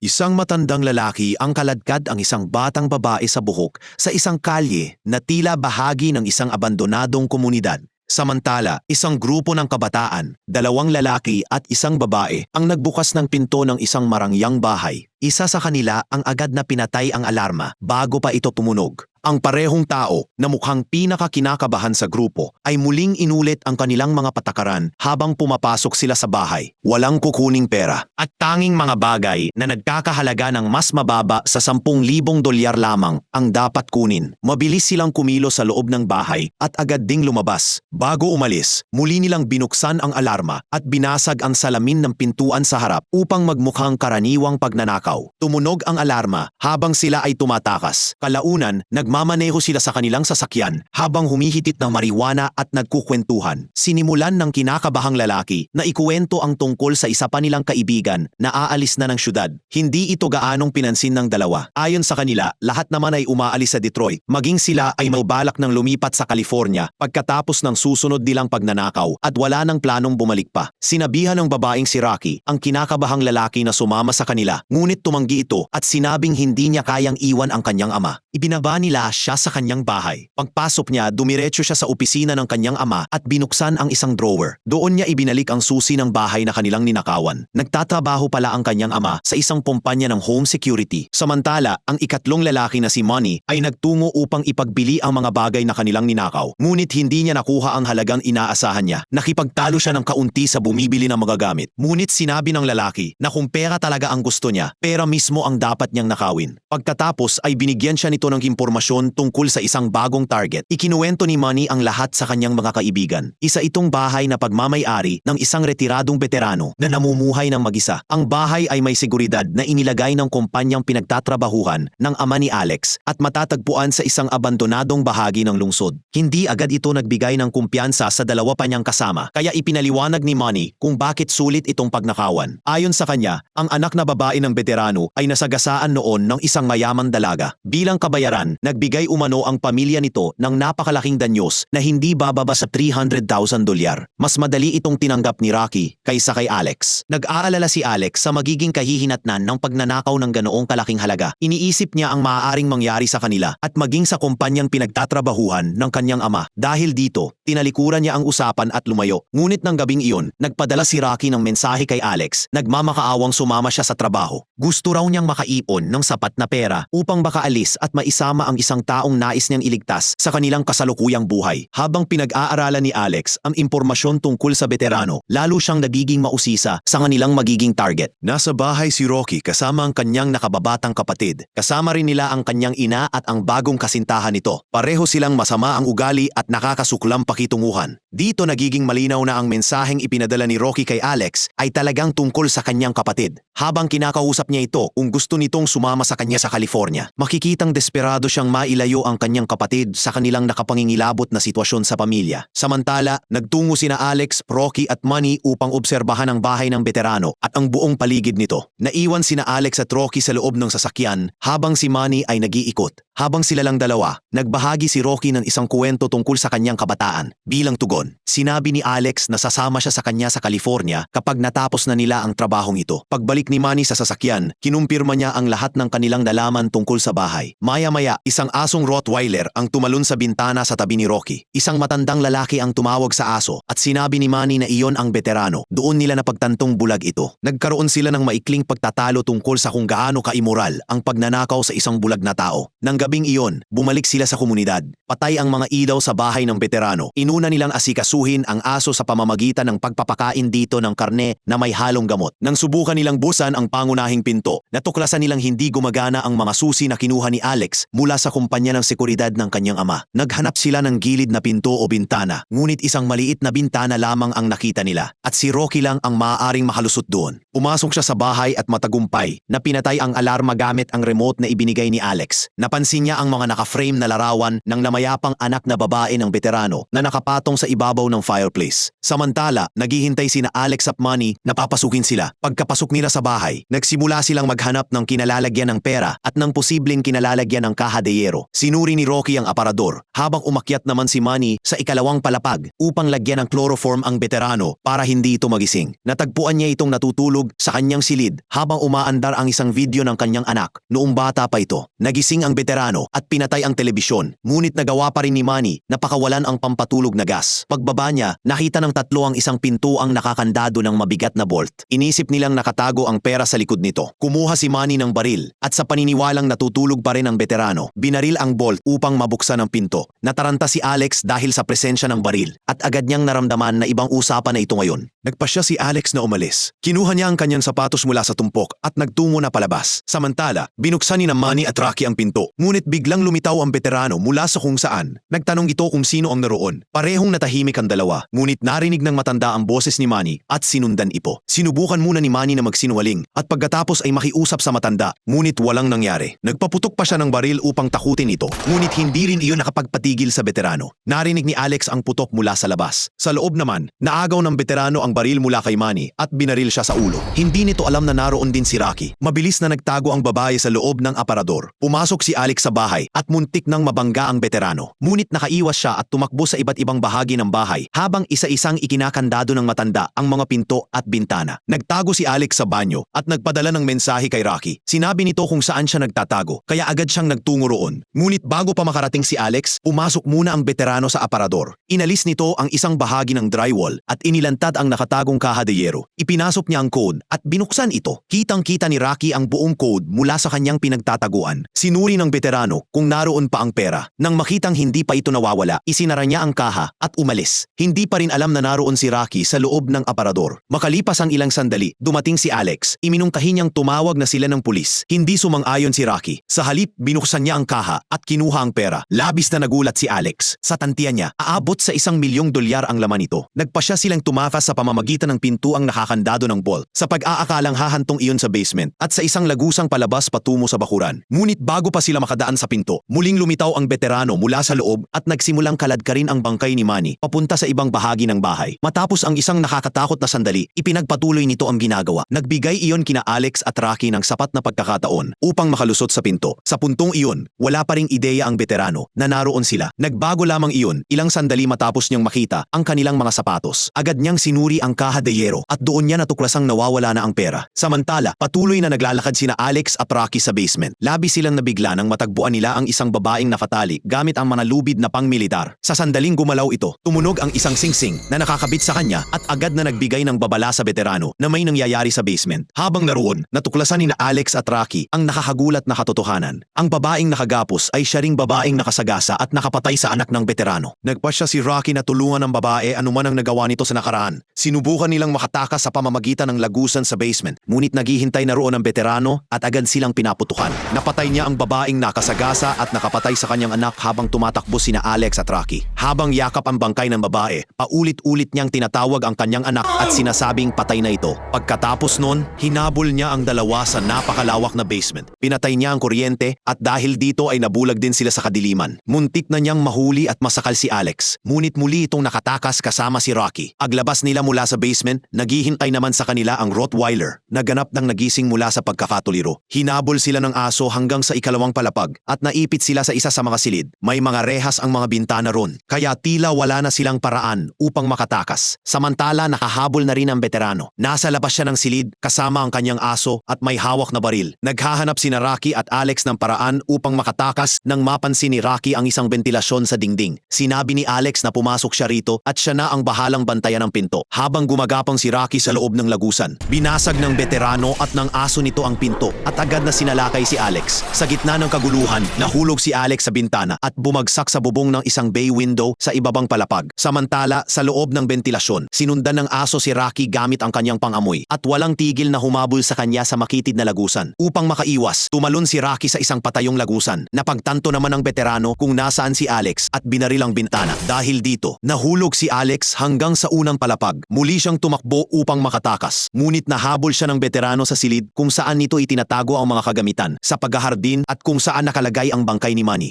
Isang matandang lalaki ang kaladkad ang isang batang babae sa buhok sa isang kalye na tila bahagi ng isang abandonadong komunidad. Samantala, isang grupo ng kabataan, 2 lalaki at isang babae ang nagbukas ng pinto ng isang marangyang bahay. Isa sa kanila ang agad na pinatay ang alarma bago pa ito tumunog. Ang parehong tao na mukhang pinakakinakabahan sa grupo ay muling inulit ang kanilang mga patakaran habang pumapasok sila sa bahay. Walang kukuning pera at tanging mga bagay na nagkakahalaga ng mas mababa sa 10,000 dolyar lamang ang dapat kunin. Mabilis silang kumilos sa loob ng bahay at agad ding lumabas. Bago umalis, muli nilang binuksan ang alarma at binasag ang salamin ng pintuan sa harap upang magmukhang karaniwang pagnanakaw. Tumunog ang alarma habang sila ay tumatakas. Kalaunan, nagmamaneho sila sa kanilang sasakyan habang humihitit ng marijuana at nagkukwentuhan. Sinimulan ng kinakabahang lalaki na ikuwento ang tungkol sa isa pa nilang kaibigan na aalis na ng syudad. Hindi ito gaanong pinansin ng dalawa. Ayon sa kanila, lahat naman ay umaalis sa Detroit. Maging sila ay may balak ng lumipat sa California pagkatapos ng susunod nilang pagnanakaw at wala ng planong bumalik pa. Sinabihan ng babaeng si Rocky ang kinakabahang lalaki na sumama sa kanila, ngunit tumanggi ito at sinabing hindi niya kayang iwan ang kanyang ama. Ibinaba nila siya sa kanyang bahay. Pagpasok niya, dumiretso siya sa opisina ng kanyang ama at binuksan ang isang drawer. Doon niya ibinalik ang susi ng bahay na kanilang ninakawan. Nagtatrabaho pala ang kanyang ama sa isang kumpanya ng home security. Samantala, ang ikatlong lalaki na si Manny ay nagtungo upang ipagbili ang mga bagay na kanilang ninakaw. Ngunit hindi niya nakuha ang halagang inaasahan niya. Nakipagtalo siya ng kaunti sa bumibili ng mga gamit. Ngunit sinabi ng lalaki na kung pera talaga ang gusto niya, pera mismo ang dapat niyang nakawin. Pagkatapos ay binigyan siya nito ng impormasyon tungkol sa isang bagong target. Ikinuwento ni Manny ang lahat sa kanyang mga kaibigan. Isa itong bahay na pagmamay-ari ng isang retiradong veterano na namumuhay ng mag-isa. Ang bahay ay may seguridad na inilagay ng kumpanyang pinagtatrabahuhan ng ama ni Alex at matatagpuan sa isang abandonadong bahagi ng lungsod. Hindi agad ito nagbigay ng kumpiyansa sa dalawa pa niyang kasama, kaya ipinaliwanag ni Manny kung bakit sulit itong pagnakawan. Ayon sa kanya, ang anak na babae ng veterano ay nasagasaan noon ng isang mayamang dalaga. Bilang kabayaran, nagbigay umano ang pamilya nito ng napakalaking danyos na hindi bababa sa 300,000 dolyar. Mas madali itong tinanggap ni Rocky kaysa kay Alex. Nag-aalala si Alex sa magiging kahihinatnan ng pagnanakaw ng ganoong kalaking halaga. Iniisip niya ang maaaring mangyari sa kanila at maging sa kumpanyang pinagtatrabahuhan ng kanyang ama. Dahil dito, tinalikuran niya ang usapan at lumayo. Ngunit ng gabing iyon, nagpadala si Rocky ng mensahe kay Alex. Nagmamakaawang sumama siya sa trabaho. Gusto raw niyang makaipon ng sapat na pera upang makaalis at maisama ang isang taong nais niyang iligtas sa kanilang kasalukuyang buhay. Habang pinag-aaralan ni Alex ang impormasyon tungkol sa veterano, lalo siyang nagiging mausisa sa kanilang magiging target. Nasa bahay si Rocky kasama ang kanyang nakababatang kapatid. Kasama rin nila ang kanyang ina at ang bagong kasintahan nito. Pareho silang masama ang ugali at nakakasuklam pakitunguhan. Dito nagiging malinaw na ang mensaheng ipinadala ni Rocky kay Alex ay talagang tungkol sa kanyang kapatid. Habang kinakausap niya ito kung gusto nitong sumama sa kanya sa California, makikitang desperado siyang mailayo ang kanyang kapatid sa kanilang nakapangingilabot na sitwasyon sa pamilya. Samantala, nagtungo sina Alex, Rocky at Manny upang obserbahan ang bahay ng veterano at ang buong paligid nito. Naiwan sina Alex at Rocky sa loob ng sasakyan habang si Manny ay nag-iikot. Habang sila lang dalawa, nagbahagi si Rocky ng isang kuwento tungkol sa kanyang kabataan. Bilang tugon, sinabi ni Alex na sasama siya sa kanya sa California kapag natapos na nila ang trabahong ito. Pagbalik ni Manny sa sasakyan, kinumpirma niya ang lahat ng kanilang nalaman tungkol sa bahay. Maya-maya, isang asong Rottweiler ang tumalon sa bintana sa tabi ni Rocky. Isang matandang lalaki ang tumawag sa aso at sinabi ni Manny na iyon ang veterano. Doon nila napagtantong bulag ito. Nagkaroon sila ng maikling pagtatalo tungkol sa kung gaano kaimoral ang pagnanakaw sa isang bulag na tao. Nang gabing iyon, bumalik sila sa komunidad. Patay ang mga ilaw sa bahay ng veterano. Inuna nilang asikasuhin ang aso sa pamamagitan ng pagpapakain dito ng karne na may halong gamot. Nang subukan nilang busan ang pangunahing pinto, natuklasan nilang hindi gumagana ang mga susi na kinuha ni Alex mula sa kumpanya ng seguridad ng kanyang ama. Naghanap sila ng gilid na pinto o bintana, ngunit isang maliit na bintana lamang ang nakita nila at si Rocky lang ang maaaring makalusot doon. Pumasok siya sa bahay at matagumpay na pinatay ang alarma gamit ang remote na ibinigay ni Alex. Napansin niya ang mga naka-frame na larawan ng namayapang anak na babae ng veterano na nakapatong sa ibabaw ibabaw ng fireplace. Samantala, naghihintay sina Alex at Manny na papasukin sila. Pagkapasok nila sa bahay, nagsimula silang maghanap ng kinalalagyan ng pera at ng posibleng kinalalagyan ng kaha de yero. Sinuri ni Rocky ang aparador, habang umakyat naman si Manny sa ikalawang palapag upang lagyan ng chloroform ang veterano para hindi ito magising. Natagpuan niya itong natutulog sa kanyang silid habang umaandar ang isang video ng kanyang anak noong bata pa ito. Nagising ang veterano at pinatay ang telebisyon, ngunit nagawa pa rin ni Manny na pakawalan ang pampatulog na gas. Pagbaba niya, nakita ng tatlo ang isang pinto ang nakakandado ng mabigat na bolt. Inisip nilang nakatago ang pera sa likod nito. Kumuha si Manny ng baril at sa paniniwalang natutulog pa rin ang veterano, binaril ang bolt upang mabuksan ang pinto. Nataranta si Alex dahil sa presensya ng baril at agad niyang naramdaman na ibang usapan na ito ngayon. Nagpasya si Alex na umalis. Kinuha niya ang kanyang sapatos mula sa tumpok at nagtungo na palabas. Samantala, binuksan ni na Manny at Rocky ang pinto. Ngunit biglang lumitaw ang veterano mula sa kung saan. Nagtanong ito kung sino ang naroon. Parehong natahimik ang dalawa, ngunit narinig ng matanda ang boses ni Manny at sinundan ito. Sinubukan muna ni Manny na magsinungaling at pagkatapos ay makiusap sa matanda, ngunit walang nangyari. Nagpaputok pa siya ng baril upang takutin ito, ngunit hindi rin iyon nakapagpatigil sa veterano. Narinig ni Alex ang putok mula sa labas. Sa loob naman, naagaw ng veterano ang baril mula kay Manny at binaril siya sa ulo. Hindi nito alam na naroon din si Rocky. Mabilis na nagtago ang babae sa loob ng aparador. Pumasok si Alex sa bahay at muntik nang mabangga ang veterano. Ngunit nakaiwas siya at tumakbo sa iba't ibang bahagi ng bahay habang isa-isang ikinakandado ng matanda ang mga pinto at bintana. Nagtago si Alex sa banyo at nagpadala ng mensahe kay Rocky. Sinabi nito kung saan siya nagtatago, kaya agad siyang nagtungo roon. Ngunit bago pa makarating si Alex, pumasok muna ang veterano sa aparador. Inalis nito ang isang bahagi ng drywall at inilantad ang nakatagong kaha de yero. Ipinasok niya ang code at binuksan ito. Kitang-kita ni Rocky ang buong code mula sa kanyang pinagtataguan. Sinuri ng veterano kung naroon pa ang pera. Nang makitang hindi pa ito nawawala, isinara niya ang kaha at umalis. Hindi pa rin alam na naroon si Rocky sa loob ng aparador. Makalipas ang ilang sandali, dumating si Alex. Iminungkahi niyang tumawag na sila ng pulis. Hindi sumang-ayon si Rocky. Sa halip, binuksan niya ang kaha at kinuha ang pera. Labis na nagulat si Alex. Sa tantiyan niya, aabot sa $1,000,000 ang laman nito. Nagpasya silang tumakas sa pamamagitan ng pinto ang nakakandado ng bolt sa pag-aakalang hahantong iyon sa basement at sa isang lagusang palabas patungo sa bakuran. Ngunit bago pa sila makadaan sa pinto, muling lumitaw ang veterano mula sa loob at nagsimulang kaladkarin ang bangkay ni Manny papunta sa ibang bahagi ng bahay. Matapos ang isang nakakatakot na sandali, ipinagpatuloy nito ang ginagawa. Nagbigay iyon kina Alex at Rocky ng sapat na pagkakataon upang makalusot sa pinto. Sa puntong iyon, wala pa ring ideya ang veterano na naroon sila. Nagbago lamang iyon ilang sandali matapos niyang makita ang kanilang mga sapatos. Agad niyang sinuri ang kaha de yero at doon niya natuklasang nawawala na ang pera. Samantala, patuloy na naglalakad sina Alex at Rocky sa basement. Labis silang nabigla nang matagpuan nila ang isang babaeng nakatali gamit ang mga lubid na pang-militar. Sa sandaling gumalaw ito, tumunog ang isang singsing na nakakabit sa kanya at agad na nagbigay ng babala sa veterano na may nangyayari sa basement. Habang naroon, natuklasan ni na Alex at Rocky ang nakakagulat na katotohanan. Ang babaeng nakagapos ay siya ring babaeng nakasagasa at nakapatay sa anak ng veterano. Nagpasya si Rocky na tulungan ng babae anuman ang nagawa nito sa nakaraan. Sinubukan nilang makatakas sa pamamagitan ng lagusan sa basement, ngunit naghihintay na roon ang veterano at agad silang pinaputukan. Napatay niya ang babaeng nakasagasa at nakapatay sa kanyang anak habang tumatakbo sina Alex at Rocky. Habang yakap ang bangkay ng babae, paulit-ulit niyang tinatawag ang kanyang anak at sinasabing patay na ito. Pagkatapos nun, hinabol niya ang dalawa sa napakalawak na basement. Pinatay niya ang kuryente at dahil dito ay nabulag din sila sa kadiliman. Muntik na niyang mahuli at masakal si Alex, ngunit muli itong nakatakas kasama si Rocky. Paglabas nila mula sa basement, naghihintay naman sa kanila ang Rottweiler na ganap nang nagising mula sa pagkakatuliro. Hinabol sila ng aso hanggang sa ikalawang palapag at naipit sila sa isa sa mga silid. May mga rehas ang mga bintana ron, kaya tila wala na silang paraan upang makatakas. Samantala, nakahabol na rin ang veterano. Nasa labas siya ng silid kasama ang kanyang aso at may hawak na baril. Naghahanap sina Rocky at Alex ng paraan upang makatakas nang mapansin ni Rocky ang isang ventilasyon sa dingding. Sinabi ni Alex na pumasok siya rito at siya na ang bahalang bantayan ng pinto. Habang gumagapang si Rocky sa loob ng lagusan, binasag ng veterano at ng aso nito ang pinto at agad na sinalakay si Alex. Sa gitna ng kaguluhan, nahulog si Alex sa bintana at bumagsak sa bubong ng isang bay window sa ibabang palapag. Samantala, sa loob ng ventilasyon, sinundan ng aso si Rocky gamit ang kanyang pangamoy at walang tigil na humabol sa kanya sa makitid na lagusan. Upang makaiwas, tumalon si Rocky sa isang patayong lagusan. Napagtanto naman ng veterano kung nasaan si Alex at binaril ang bintana. Dahil dito, nahulog si Alex hanggang sa unang palapag. Muli siyang tumakbo upang makatakas. Ngunit nahabol siya ng veterano sa silid kung saan nito itinatago ang mga kagamitan sa paghahardin at kung saan nakalagay ang bangkay ni Manny.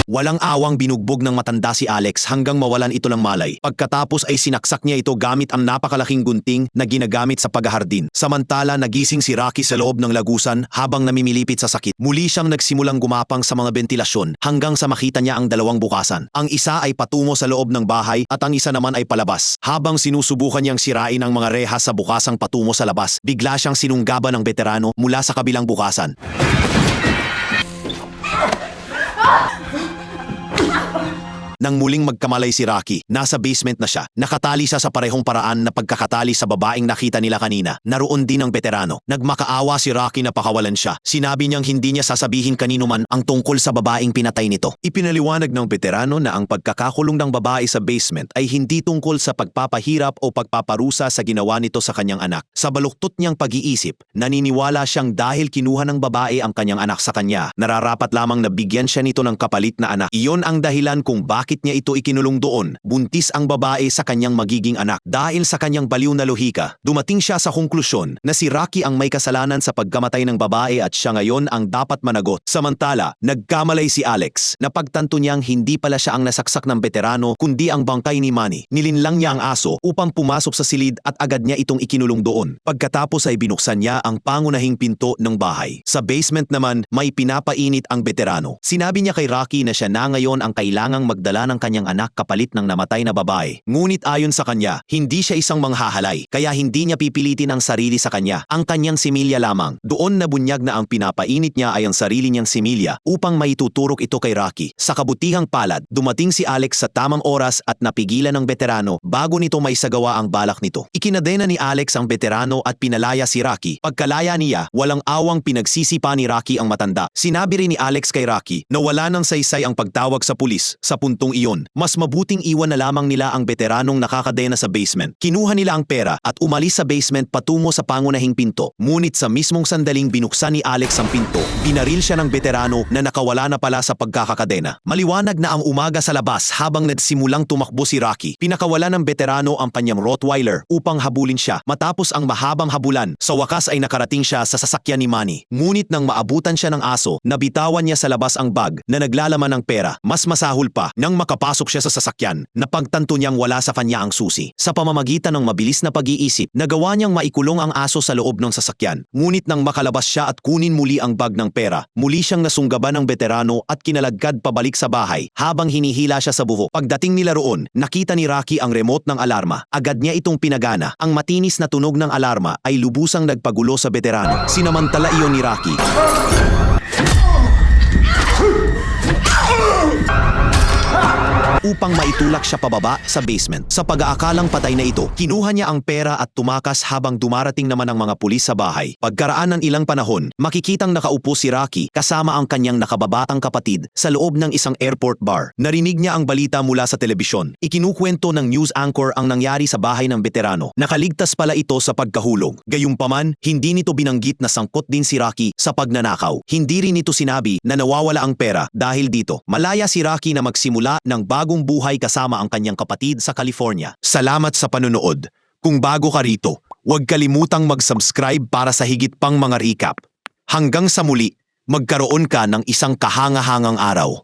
Walang awang binugbog ng matanda si Alex hanggang mawalan ito ng malay. Pagkatapos ay sinaksak niya ito gamit ang napakalaking gunting na ginagamit sa paghahardin. Samantala nagising si Rocky sa loob ng lagusan habang namimilipit sa sakit. Muli siyang nagsimulang gumapang sa mga bentilasyon hanggang sa makita niya ang dalawang bukasan. Ang isa ay patungo sa loob ng bahay at ang isa naman ay palabas. Habang sinusubukan niyang sirain ang mga rehas sa bukasang patungo sa labas, bigla siyang sinunggaban ng veterano mula sa kabilang bukasan. Nang muling magkamalay si Rocky, nasa basement na siya. Nakatali siya sa parehong paraan na pagkakatali sa babaeng nakita nila kanina. Naroon din ang veterano. Nagmakaawa si Rocky na pakawalan siya. Sinabi niyang hindi niya sasabihin kanino man ang tungkol sa babaeng pinatay nito. Ipinaliwanag ng veterano na ang pagkakakulong ng babae sa basement ay hindi tungkol sa pagpapahirap o pagpaparusa sa ginawa nito sa kanyang anak. Sa baluktot niyang pag-iisip, naniniwala siyang dahil kinuha ng babae ang kanyang anak sa kanya, nararapat lamang na bigyan siya nito ng kapalit na anak. Iyon ang dahilan kung bakit niya ito ikinulong doon. Buntis ang babae sa kanyang magiging anak. Dahil sa kanyang baliw na lohika, dumating siya sa konklusyon na si Rocky ang may kasalanan sa pagkamatay ng babae at siya ngayon ang dapat managot. Samantala, nagkamalay si Alex. Napagtanto niyang hindi pala siya ang nasaksak ng veterano kundi ang bangkay ni Manny. Nilinlang niya ang aso upang pumasok sa silid at agad niya itong ikinulong doon. Pagkatapos ay binuksan niya ang pangunahing pinto ng bahay. Sa basement naman, may pinapainit ang veterano. Sinabi niya kay Rocky na siya na ngayon ang kailangang magdala ng kanyang anak kapalit ng namatay na babae. Ngunit ayon sa kanya, hindi siya isang manghahalay, kaya hindi niya pipilitin ang sarili sa kanya. Ang kanyang similya lamang. Doon nabunyag na ang pinapainit niya ay ang sarili niyang similya upang maituturok ito kay Rocky. Sa kabutihang palad, dumating si Alex sa tamang oras at napigilan ng veterano bago nito maisagawa ang balak nito. Ikinadena ni Alex ang veterano at pinalaya si Rocky. Pagkalaya niya, walang awang pinagsisipa ni Rocky ang matanda. Sinabi rin ni Alex kay Rocky na wala ng saysay ang pagtawag sa pulis sa puntong iyon. Mas mabuting iwan na lamang nila ang veteranong nakakadena sa basement. Kinuha nila ang pera at umalis sa basement patungo sa pangunahing pinto. Ngunit sa mismong sandaling binuksan ni Alex ang pinto, binaril siya ng veterano na nakawala na pala sa pagkakakadena. Maliwanag na ang umaga sa labas habang nagsimulang tumakbo si Rocky. Pinakawala ng veterano ang kanyang Rottweiler upang habulin siya. Matapos ang mahabang habulan, sa wakas ay nakarating siya sa sasakyan ni Manny. Ngunit nang maabutan siya ng aso, nabitawan niya sa labas ang bag na naglalaman ng pera. Mas masahol pa, nang makapasok siya sa sasakyan, napagtanto niyang wala sa kanya ang susi. Sa pamamagitan ng mabilis na pag-iisip, nagawa niyang maikulong ang aso sa loob ng sasakyan. Ngunit nang makalabas siya at kunin muli ang bag ng pera, muli siyang nasunggaban ng veterano at kinalagkad pabalik sa bahay habang hinihila siya sa buhok. Pagdating nila roon, nakita ni Rocky ang remote ng alarma. Agad niya itong pinagana. Ang matinis na tunog ng alarma ay lubusang nagpagulo sa veterano. Sinamantala iyon ni Rocky upang maitulak siya pababa sa basement. Sa pag-aakalang patay na ito, kinuha niya ang pera at tumakas habang dumarating naman ang mga pulis sa bahay. Pagkaraan ng ilang panahon, makikitang nakaupo si Rocky kasama ang kanyang nakababatang kapatid sa loob ng isang airport bar. Narinig niya ang balita mula sa telebisyon. Ikinukwento ng news anchor ang nangyari sa bahay ng veterano. Nakaligtas pala ito sa pagkahulog. Gayunpaman, hindi nito binanggit na sangkot din si Rocky sa pagnanakaw. Hindi rin ito sinabi na nawawala ang pera dahil dito. Malaya si Rocky na magsimula ng bagong buhay kasama ang kanyang kapatid sa California. Salamat sa panonood. Kung bago ka rito, huwag kalimutang mag-subscribe para sa higit pang mga recap. Hanggang sa muli, magkaroon ka ng isang kahangahangang araw.